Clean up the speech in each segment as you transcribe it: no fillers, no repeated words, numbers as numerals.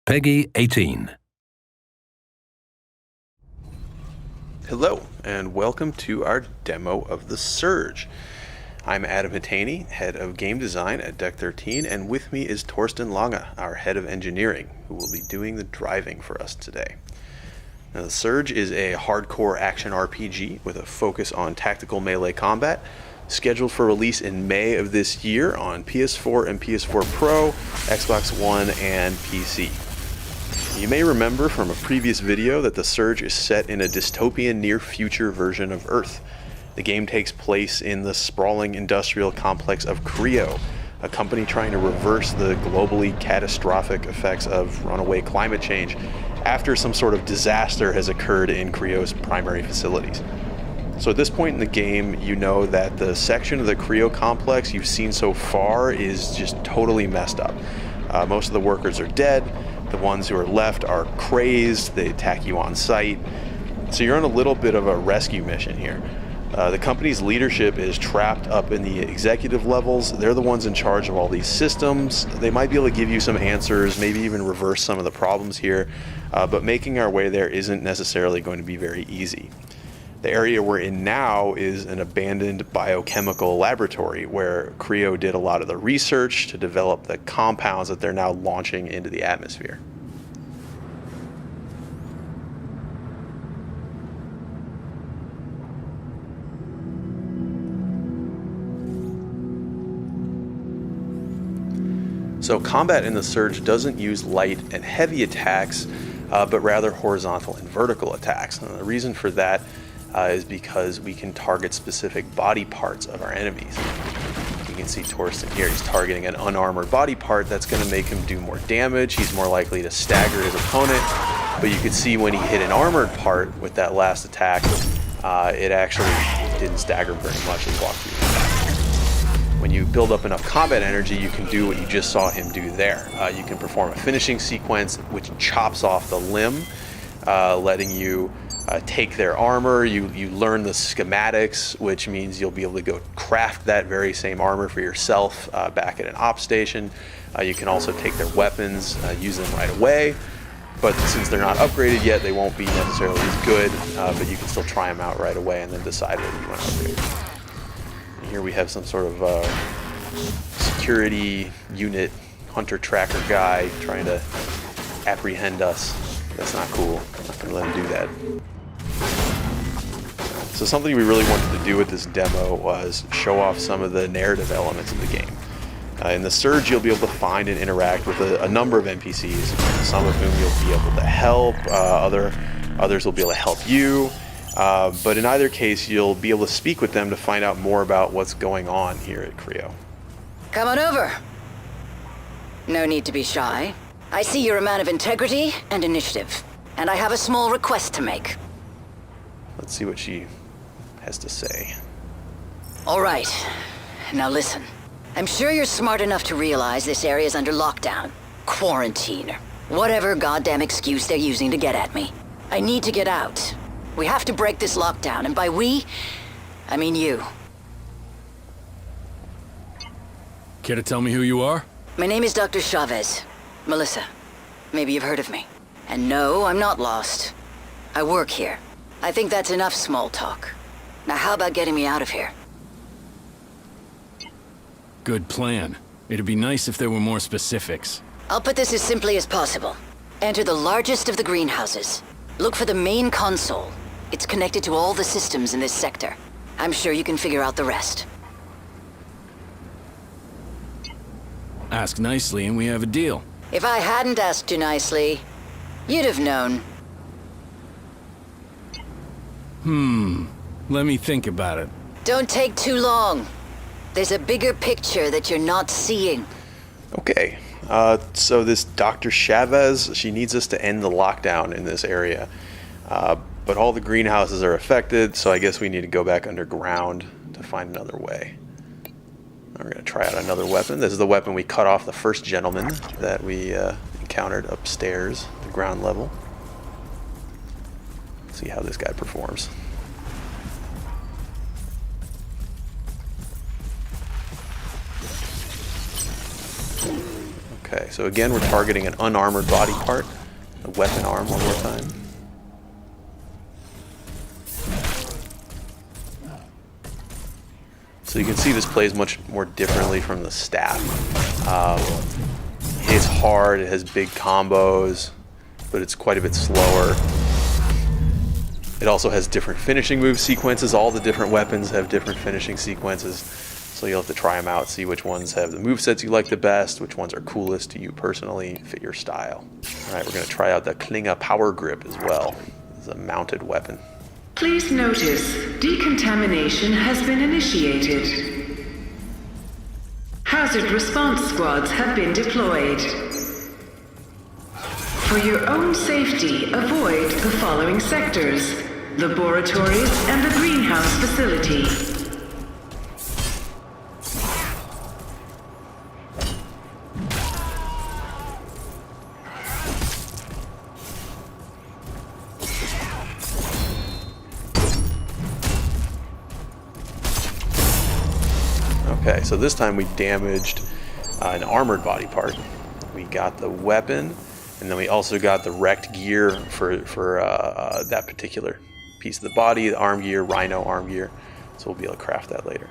Peggy 18. Hello, and welcome to our demo of The Surge. I'm Adam Hitaney, head of game design at Deck 13, and with me is Torsten Lange, our head of engineering, who will be doing the driving for us today. Now, The Surge is a hardcore action RPG with a focus on tactical melee combat, scheduled for release in May of this year on PS4 and PS4 Pro, Xbox One, and PC. You may remember from a previous video that The Surge is set in a dystopian near-future version of Earth. The game takes place in the sprawling industrial complex of Creo, a company trying to reverse the globally catastrophic effects of runaway climate change after some sort of disaster has occurred in Creo's primary facilities. So at this point in the game, you know that the section of the Creo complex you've seen so far is just totally messed up. Most of the workers are dead. The ones who are left are crazed. They attack you on sight. So you're on a little bit of a rescue mission here. The company's leadership is trapped up in the executive levels. They're the ones in charge of all these systems. They might be able to give you some answers, maybe even reverse some of the problems here, but making our way there isn't necessarily going to be very easy. The area we're in now is an abandoned biochemical laboratory where Creo did a lot of the research to develop the compounds that they're now launching into the atmosphere. So combat in The Surge doesn't use light and heavy attacks, but rather horizontal and vertical attacks. And the reason for that is because we can target specific body parts of our enemies. You can see Torsten here, he's targeting an unarmored body part that's going to make him do more damage. He's more likely to stagger his opponent, but you can see when he hit an armored part with that last attack, it actually didn't stagger very much and walked through the attack. When you build up enough combat energy, you can do what you just saw him do there. You can perform a finishing sequence which chops off the limb, letting you take their armor. You learn the schematics, which means you'll be able to go craft that very same armor for yourself back at an op station. You can also take their weapons, use them right away, but since they're not upgraded yet, they won't be necessarily as good, but you can still try them out right away and then decide whether you want to upgrade. And here we have some sort of security unit hunter tracker guy trying to apprehend us. That's not cool. I'm not going to let him do that. So something we really wanted to do with this demo was show off some of the narrative elements of the game. In The Surge, you'll be able to find and interact with a number of NPCs, some of whom you'll be able to help, others will be able to help you, but in either case, you'll be able to speak with them to find out more about what's going on here at Creo. Come on over. No need to be shy. I see you're a man of integrity and initiative, and I have a small request to make. Let's see what she has to say. All right. Now listen. I'm sure you're smart enough to realize this area's under lockdown, quarantine, or whatever goddamn excuse they're using to get at me. I need to get out. We have to break this lockdown, and by we, I mean you. Care to tell me who you are? My name is Dr. Chavez. Melissa. Maybe you've heard of me. And no, I'm not lost. I work here. I think that's enough small talk. Now how about getting me out of here? Good plan. It'd be nice if there were more specifics. I'll put this as simply as possible. Enter the largest of the greenhouses. Look for the main console. It's connected to all the systems in this sector. I'm sure you can figure out the rest. Ask nicely and we have a deal. If I hadn't asked you nicely, you'd have known. Let me think about it. Don't take too long. There's a bigger picture that you're not seeing. Okay, so this Dr. Chavez, she needs us to end the lockdown in this area. But all the greenhouses are affected, so I guess we need to go back underground to find another way. We're going to try out another weapon. This is the weapon we cut off the first gentleman that we encountered upstairs, the ground level. Let's see how this guy performs. Okay, so again, we're targeting an unarmored body part. A weapon arm one more time. So you can see this plays much more differently from the staff. It's hard, it has big combos, but it's quite a bit slower. It also has different finishing move sequences. All the different weapons have different finishing sequences. So you'll have to try them out, see which ones have the movesets you like the best, which ones are coolest to you personally, fit your style. Alright, we're going to try out the Klinga Power Grip as well. It's a mounted weapon. Please notice, decontamination has been initiated. Hazard response squads have been deployed. For your own safety, avoid the following sectors: laboratories and the greenhouse facility. Okay, so this time we damaged an armored body part. We got the weapon, and then we also got the wrecked gear for that particular piece of the body, the arm gear, rhino arm gear. So we'll be able to craft that later.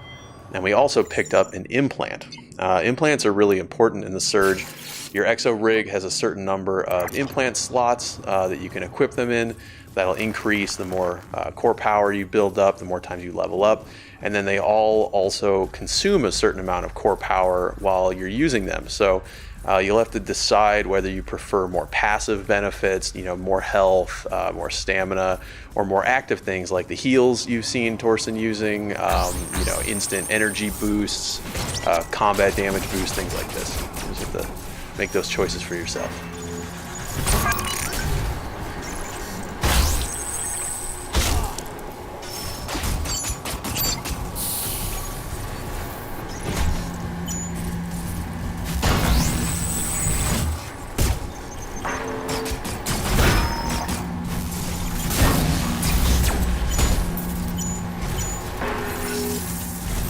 And we also picked up an implant. Implants are really important in the Surge. Your exo rig has a certain number of implant slots that you can equip them in. That'll increase the more core power you build up, the more times you level up. And then they all also consume a certain amount of core power while you're using them. So you'll have to decide whether you prefer more passive benefits, more health, more stamina, or more active things like the heals you've seen Torsten using, instant energy boosts, combat damage boosts, things like this. You just have to make those choices for yourself.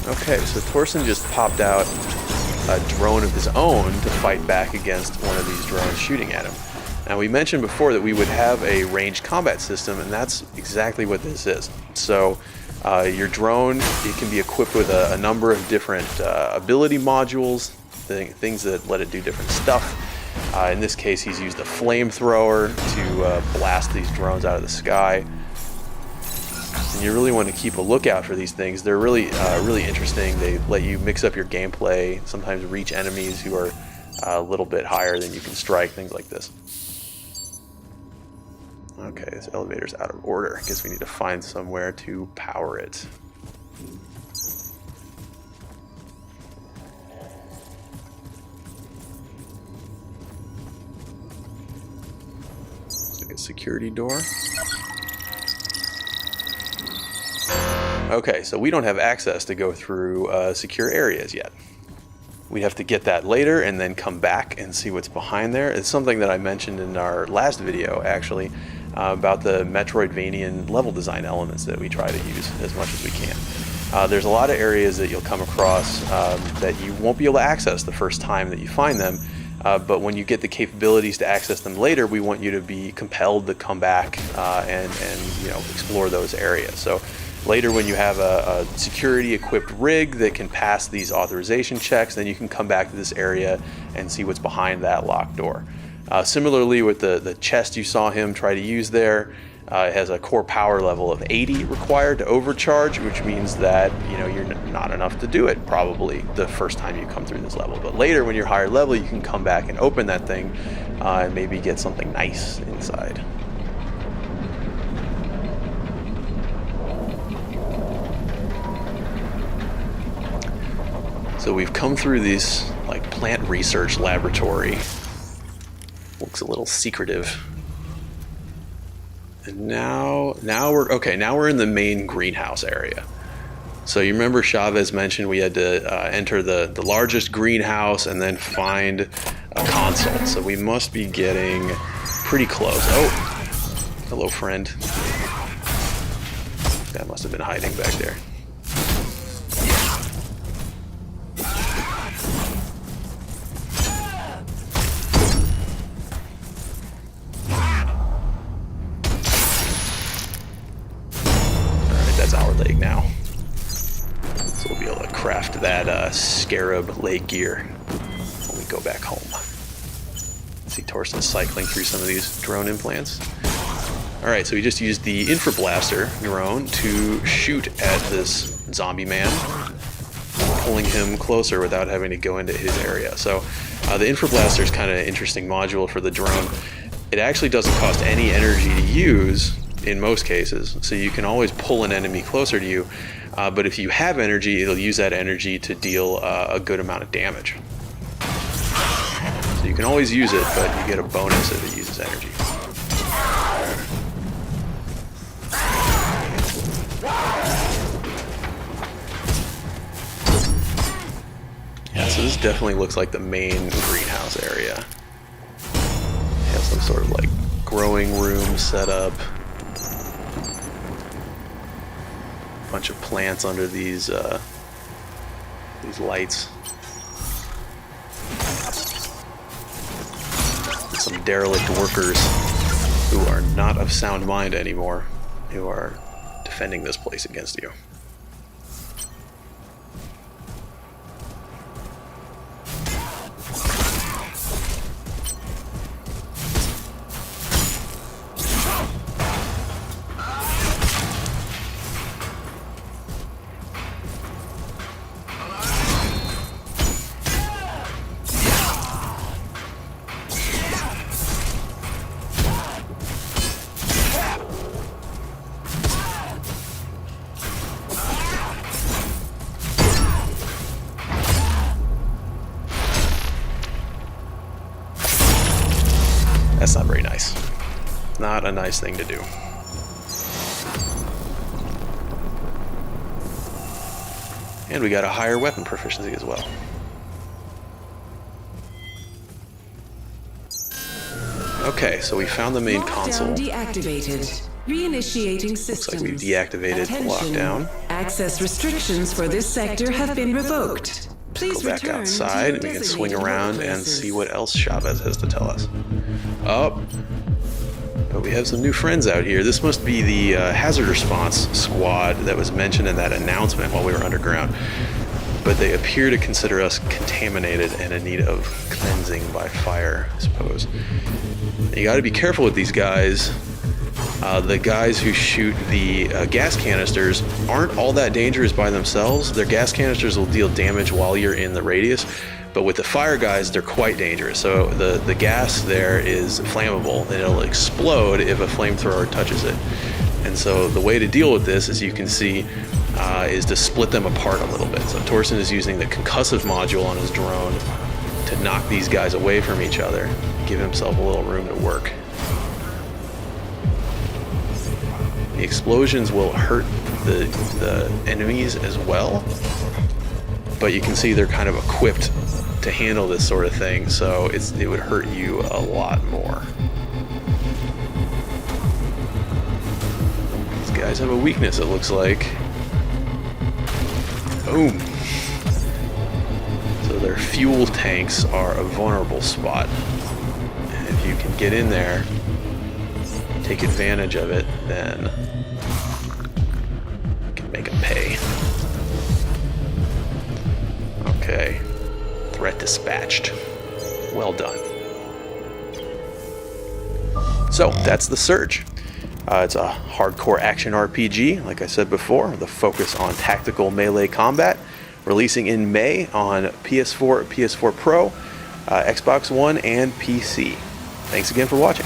Okay, so Torsten just popped out a drone of his own to fight back against one of these drones shooting at him. Now, we mentioned before that we would have a ranged combat system, and that's exactly what this is. So your drone, it can be equipped with a number of different ability modules, things that let it do different stuff. In this case, he's used a flamethrower to blast these drones out of the sky. And you really want to keep a lookout for these things. They're really interesting. They let you mix up your gameplay, sometimes reach enemies who are a little bit higher than you can strike, things like this. Okay, this elevator's out of order. I guess we need to find somewhere to power it. Like a security door. Okay, so we don't have access to go through secure areas yet. We have to get that later and then come back and see what's behind there. It's something that I mentioned in our last video, actually, about the Metroidvanian level design elements that we try to use as much as we can. There's a lot of areas that you'll come across that you won't be able to access the first time that you find them, but when you get the capabilities to access them later, we want you to be compelled to come back and explore those areas. So later, when you have a security-equipped rig that can pass these authorization checks, then you can come back to this area and see what's behind that locked door. Similarly, with the chest you saw him try to use there, it has a core power level of 80 required to overcharge, which means that you're not enough to do it probably the first time you come through this level. But later, when you're higher level, you can come back and open that thing and maybe get something nice inside. So we've come through this plant research laboratory. Looks a little secretive. And now we're in the main greenhouse area. So you remember Chavez mentioned we had to enter the largest greenhouse and then find a console. So we must be getting pretty close. Oh, hello, friend. That must have been hiding back there. that scarab leg gear when we go back home. See Torsten cycling through some of these drone implants. Alright, so we just used the infrablaster drone to shoot at this zombie man, pulling him closer without having to go into his area. So the infrablaster is kind of an interesting module for the drone. It actually doesn't cost any energy to use in most cases, so you can always pull an enemy closer to you, but if you have energy, it'll use that energy to deal a good amount of damage. So you can always use it, but you get a bonus if it uses energy. Yeah, so this definitely looks like the main greenhouse area. It has some sort of like growing room set up. Bunch of plants under these lights. And some derelict workers who are not of sound mind anymore, who are defending this place against you. That's not very nice. Not a nice thing to do. And we got a higher weapon proficiency as well. Okay, so we found the main console. Deactivated. Reinitiating systems. Looks like we've deactivated lockdown. Access restrictions for this sector have been revoked. Please Go back outside and we can swing around and see what else Chavez has to tell us. Oh, but we have some new friends out here. This must be the hazard response squad that was mentioned in that announcement while we were underground. But they appear to consider us contaminated and in need of cleansing by fire, I suppose. You got to be careful with these guys. The guys who shoot the gas canisters aren't all that dangerous by themselves. Their gas canisters will deal damage while you're in the radius, but with the fire guys, they're quite dangerous. So the gas there is flammable, and it'll explode if a flamethrower touches it. And so the way to deal with this, as you can see, is to split them apart a little bit. So Torsten is using the concussive module on his drone to knock these guys away from each other, give himself a little room to work. The explosions will hurt the enemies as well, but you can see they're kind of equipped to handle this sort of thing, so it would hurt you a lot more. These guys have a weakness, it looks like. Boom. So their fuel tanks are a vulnerable spot, and if you can get in there, take advantage of it, then you can make them pay. Okay. Threat dispatched. Well done. So, that's The Surge. It's a hardcore action RPG, like I said before, with a focus on tactical melee combat, releasing in May on PS4, PS4 Pro, Xbox One, and PC. Thanks again for watching.